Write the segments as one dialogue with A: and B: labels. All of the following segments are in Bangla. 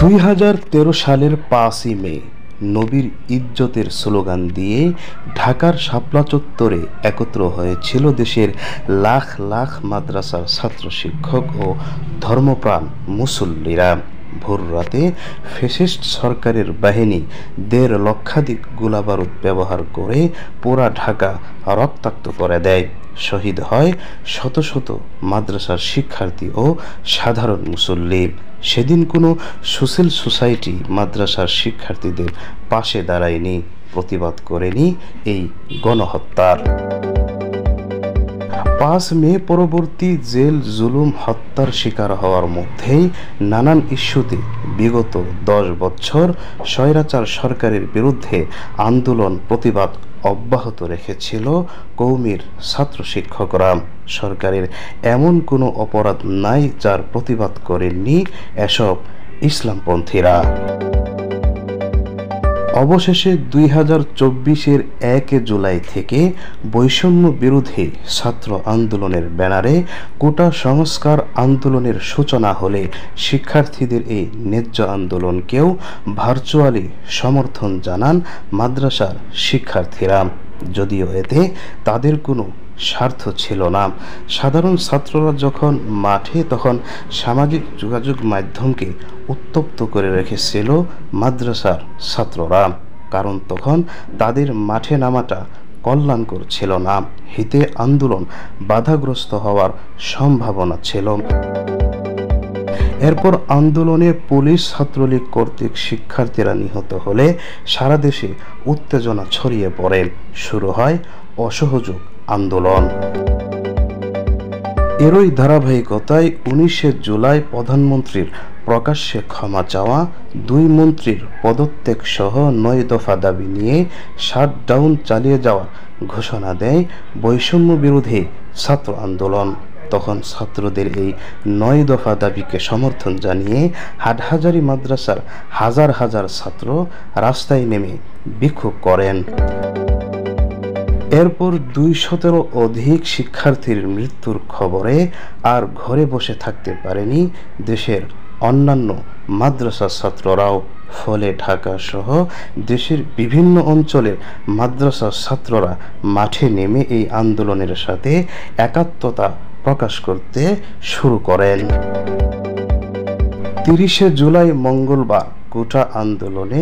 A: 2013 সালের 5ই মে নবীর ইজ্জতের স্লোগান দিয়ে ঢাকার শাপলা চত্বরে একত্র হয়েছিল দেশের লাখ লাখ মাদ্রাসার ছাত্র শিক্ষক ও ধর্মপ্রাণ মুসল্লিরা। ভোররাতে ফ্যাসিস্ট সরকারের বাহিনী 1.5 লক্ষাধিক গোলাবারুদ ব্যবহার করে পুরা ঢাকা রক্তাক্ত করে দেয়। শহীদ হয় শত শত মাদ্রাসার শিক্ষার্থী ও সাধারণ মুসল্লি। সেদিন কোনো সোশ্যাল সোসাইটি মাদ্রাসার শিক্ষার্থীদের পাশে দাঁড়ায়নি, প্রতিবাদ করেনি এই গণহত্যার। 5 মে পরবর্তী জেল জুলুম হত্যার শিকার হওয়ার মধ্যেই নানান ইস্যুতে বিগত 10 বছর স্বৈরাচার সরকারের বিরুদ্ধে আন্দোলন প্রতিবাদ অব্যাহত রেখেছিল কওমির ছাত্র শিক্ষকরা। সরকারের এমন কোনো অপরাধ নাই যার প্রতিবাদ করেননি এসব ইসলামপন্থীরা। অবশেষে 2024-এর 1 জুলাই থেকে বৈষম্য বিরোধী ছাত্র আন্দোলনের ব্যানারে কোটা সংস্কার আন্দোলনের সূচনা হলে শিক্ষার্থীদের এই ন্যায্য আন্দোলনকেও ভার্চুয়ালি সমর্থন জানান মাদ্রাসার শিক্ষার্থীরা। যদিও এতে তাদের কোনো স্বার্থ ছিল না। সাধারণ ছাত্ররা যখন মাঠে, তখন সামাজিক যোগাযোগ মাধ্যমকে উত্তপ্ত করে রেখেছিল মাদ্রাসার ছাত্ররা, কারণ তখন তাদের মাঠে নামাটা কল্যাণকর ছিল না। হিতে আন্দোলন বাধাগ্রস্ত হওয়ার সম্ভাবনা ছিল। এরপর আন্দোলনে পুলিশ ছাত্রলীগ কর্তৃক শিক্ষার্থীরা নিহত হলে সারা দেশে উত্তেজনা ছড়িয়ে পড়ে। শুরু হয় অসহযোগ আন্দোলন। এরই ধারাবাহিকতায় 19 জুলাই প্রধানমন্ত্রীর প্রকাশ্যে ক্ষমা চাওয়া, 2 মন্ত্রীর পদত্যাগ সহ 9 দফা দাবি নিয়ে শাটডাউন চালিয়ে যাওয়ার ঘোষণা দেয় বৈষম্য বিরোধী ছাত্র আন্দোলন। তখন ছাত্রদের এই 9 দফা দাবিকে সমর্থন জানিয়ে হাটহাজারী মাদ্রাসার হাজার হাজার ছাত্র রাস্তায় নেমে বিক্ষোভ করেন। এরপর 200-এরও অধিক শিক্ষার্থীর মৃত্যুর খবরে আর ঘরে বসে থাকতে পারেনি দেশের অন্যান্য মাদ্রাসা ছাত্ররাও। ফলে ঢাকা সহ দেশের বিভিন্ন অঞ্চলের মাদ্রাসা ছাত্ররা মাঠে নেমে এই আন্দোলনের সাথে একাত্মতা প্রকাশ করতে শুরু করেন। 30 জুলাই মঙ্গলবার কোটা আন্দোলনে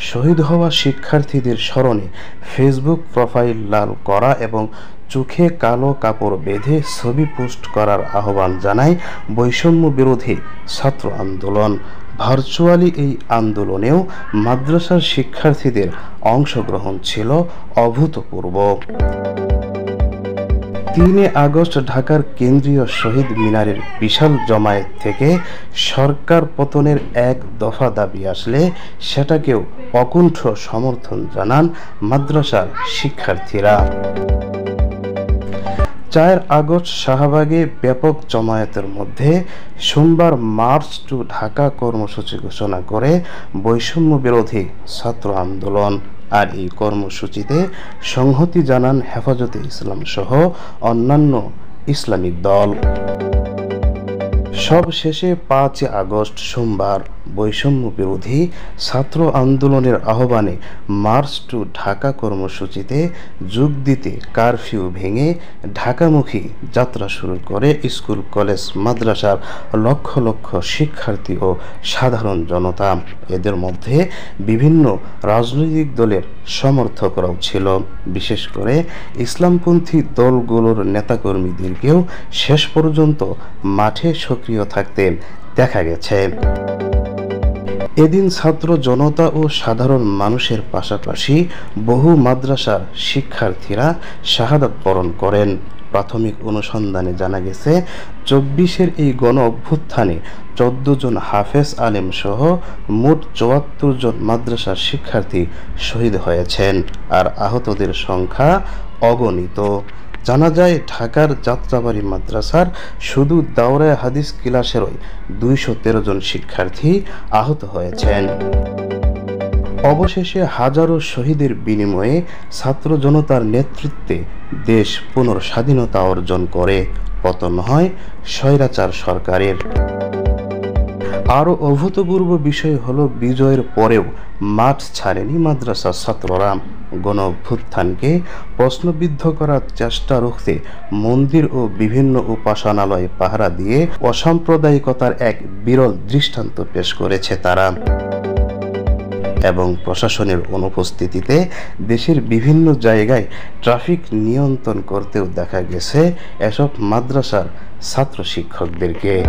A: শহীদ হওয়া শিক্ষার্থীদের স্মরণে ফেসবুক প্রোফাইল লাল করা এবং চোখে কালো কাপড় বেঁধে ছবি পোস্ট করার আহ্বান জানায় বৈষম্য বিরোধী ছাত্র আন্দোলন। ভার্চুয়ালি এই আন্দোলনেও মাদ্রাসার শিক্ষার্থীদের অংশগ্রহণ ছিল অভূতপূর্ব। 3 আগস্ট ঢাকার কেন্দ্রীয় শহীদ মিনারের বিশাল জমায়েত থেকে সরকার পতনের 1 দফা দাবি আসলে সেটাকেও অকুণ্ঠ সমর্থন জানান মাদ্রাসার শিক্ষার্থীরা। 4 আগস্ট শাহবাগে ব্যাপক জমায়েতের মধ্যে সোমবার মার্চ টু ঢাকা কর্মসূচি ঘোষণা করে বৈষম্য বিরোধী ছাত্র আন্দোলন। আর এই কর্মসূচিতে সংহতি জানান হেফাজতে ইসলাম সহ অন্যান্য ইসলামিক দল। সবশেষে 5 আগস্ট সোমবার বৈষম্য বিরোধী ছাত্র আন্দোলনের আহ্বানে মার্চ টু ঢাকা কর্মসূচিতে যোগ দিতে কারফিউ ভেঙে ঢাকামুখী যাত্রা শুরু করে স্কুল কলেজ মাদ্রাসার লক্ষ লক্ষ শিক্ষার্থী ও সাধারণ জনতা। এদের মধ্যে বিভিন্ন রাজনৈতিক দলের সমর্থকরাও ছিল। বিশেষ করে ইসলামপন্থী দলগুলোর নেতাকর্মীদেরকেও শেষ পর্যন্ত মাঠে সক্রিয় থাকতে দেখা গেছে। এদিন ছাত্র জনতা ও সাধারণ মানুষের পাশাপাশি বহু মাদ্রাসার শিক্ষার্থীরা শাহাদাত বরণ করেন। প্রাথমিক অনুসন্ধানে জানা গেছে 24-এর এই গণ অভ্যুত্থানে 14 জন হাফেজ আলেম সহ মোট 74 জন মাদ্রাসার শিক্ষার্থী শহীদ হয়েছেন, আর আহতদের সংখ্যা অগণিত। জানা যায় ঢাকার যাত্রাবাড়ি মাদ্রাসার শুধু দাওরায়ে হাদিস ক্লাসেরই 213 জন শিক্ষার্থী আহত হয়েছেন। অবশেষে হাজারো শহীদের বিনিময়ে ছাত্র জনতার নেতৃত্বে দেশ পুনর্স্বাধীনতা অর্জন করে পতন হয় স্বৈরাচার সরকারের। আরও অভূতপূর্ব বিষয় হলো বিজয়ের পরেও মাঠ ছাড়েনি মাদ্রাসার ছাত্ররা। গণঅভ্যুত্থানকে প্রশ্নবিদ্ধ করার চেষ্টা রুখতে মন্দির ও বিভিন্ন উপাসনালয় পাহারা দিয়ে অসাম্প্রদায়িকতার এক বিরল দৃষ্টান্ত পেশ করেছে তারা। এবং প্রশাসনের অনুপস্থিতিতে দেশের বিভিন্ন জায়গায় ট্রাফিক নিয়ন্ত্রণ করতেও দেখা গেছে এসব মাদ্রাসার ছাত্র শিক্ষকদেরকে।